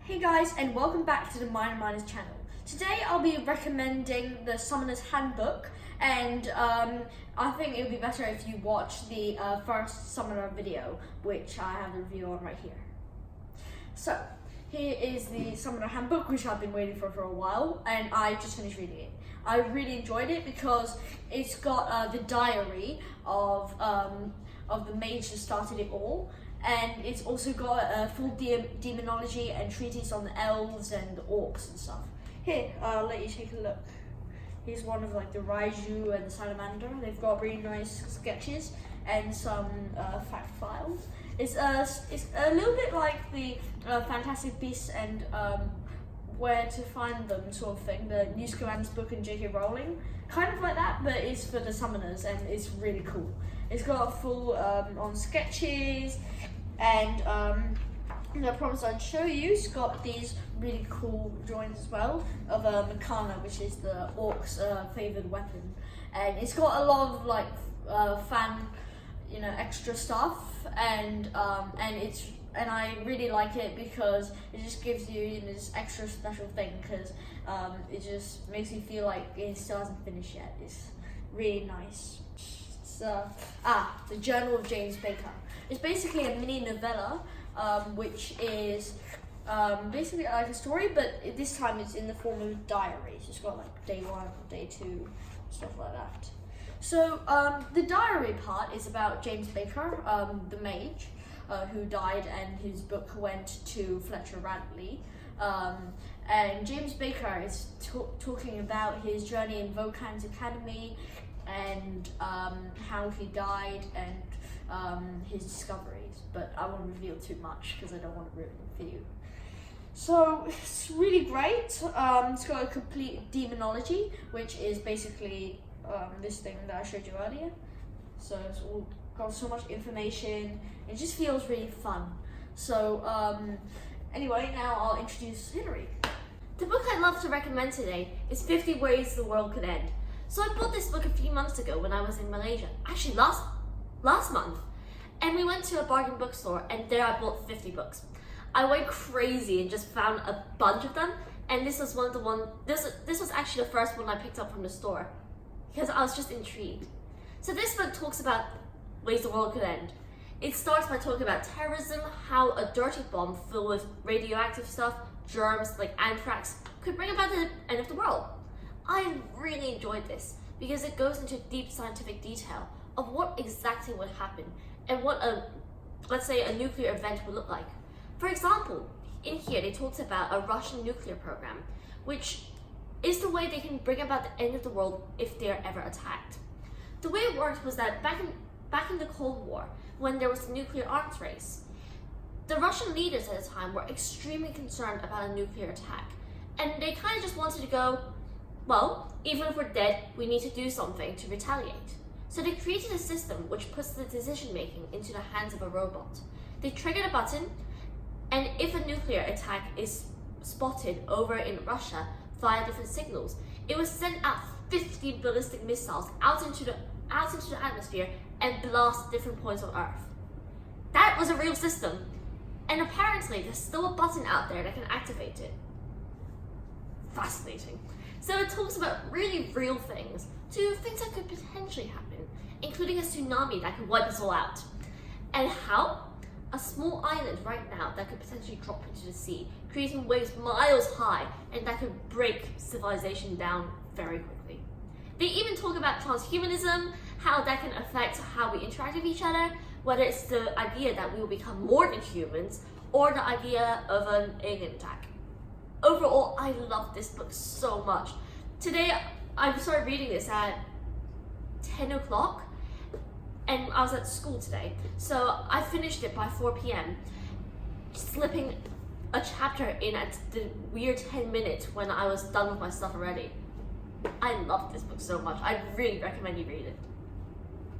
Hey guys, and welcome back to the Minor Miners channel. Today I'll be recommending the Summoner's Handbook, and I think it would be better if you watch the first Summoner video, which I have the review on right here. So, here is the Summoner Handbook, which I've been waiting for a while, and I just finished reading it. I really enjoyed it because it's got the diary of the mage that started it all. And it's also got a full demonology and treatise on the elves and the orcs and stuff. Here, I'll let you take a look. Here's one of like the Raiju and the Salamander. They've got really nice sketches and some fact files. It's a little bit like the Fantastic Beasts and Where to Find Them sort of thing, the New Scamander book and J.K. Rowling. Kind of like that, but it's for the summoners and it's really cool. It's got a full on sketches and I promise I'd show you. It's got these really cool drawings as well of Makana, which is the orc's favoured weapon, and it's got a lot of like extra stuff, and I really like it because it just gives you this extra special thing, because it just makes me feel like it still hasn't finished yet. It's really nice. The Journal of James Baker. It's basically a mini novella, which is basically like a story, but this time it's in the form of diaries. It's got like day 1, day 2, stuff like that. So the diary part is about James Baker, the mage, who died, and his book went to Fletcher Radley. And James Baker is talking about his journey in Vokan's Academy, and how he died, and his discoveries, but I won't reveal too much because I don't want to ruin it for you. So it's really great. It's got a complete demonology, which is basically this thing that I showed you earlier. So it's all got so much information. It just feels really fun. So anyway, now I'll introduce Hillary. The book I'd love to recommend today is 50 Ways the World Could End. So I bought this book a few months ago when I was in Malaysia, actually last month, and we went to a bargain bookstore, and there I bought 50 books. I went crazy and just found a bunch of them, and this was this was actually the first one I picked up from the store because I was just intrigued. So this book talks about ways the world could end. It starts by talking about terrorism, how a dirty bomb filled with radioactive stuff, germs like anthrax, could bring about the end of the world. I really enjoyed this because it goes into deep scientific detail of what exactly would happen and what let's say a nuclear event would look like. For example, in here they talked about a Russian nuclear program, which is the way they can bring about the end of the world if they're ever attacked. The way it worked was that back in the Cold War, when there was the nuclear arms race, the Russian leaders at the time were extremely concerned about a nuclear attack, and they kind of just wanted to go, well, even if we're dead, we need to do something to retaliate. So they created a system which puts the decision making into the hands of a robot. They triggered a button, and if a nuclear attack is spotted over in Russia via different signals, it was sent out 50 ballistic missiles out into the atmosphere and blast different points on Earth. That was a real system, and apparently there's still a button out there that can activate it. Fascinating. So it talks about really real things to things that could potentially happen, including a tsunami that could wipe us all out. And how? A small island right now that could potentially drop into the sea, creating waves miles high, and that could break civilization down very quickly. They even talk about transhumanism, how that can affect how we interact with each other, whether it's the idea that we will become more than humans, or the idea of an alien attack. Overall, I love this book so much. Today, I started reading this at 10 o'clock, and I was at school today. So I finished it by 4 p.m., slipping a chapter in at the weird 10 minutes when I was done with my stuff already. I love this book so much. I really recommend you read it.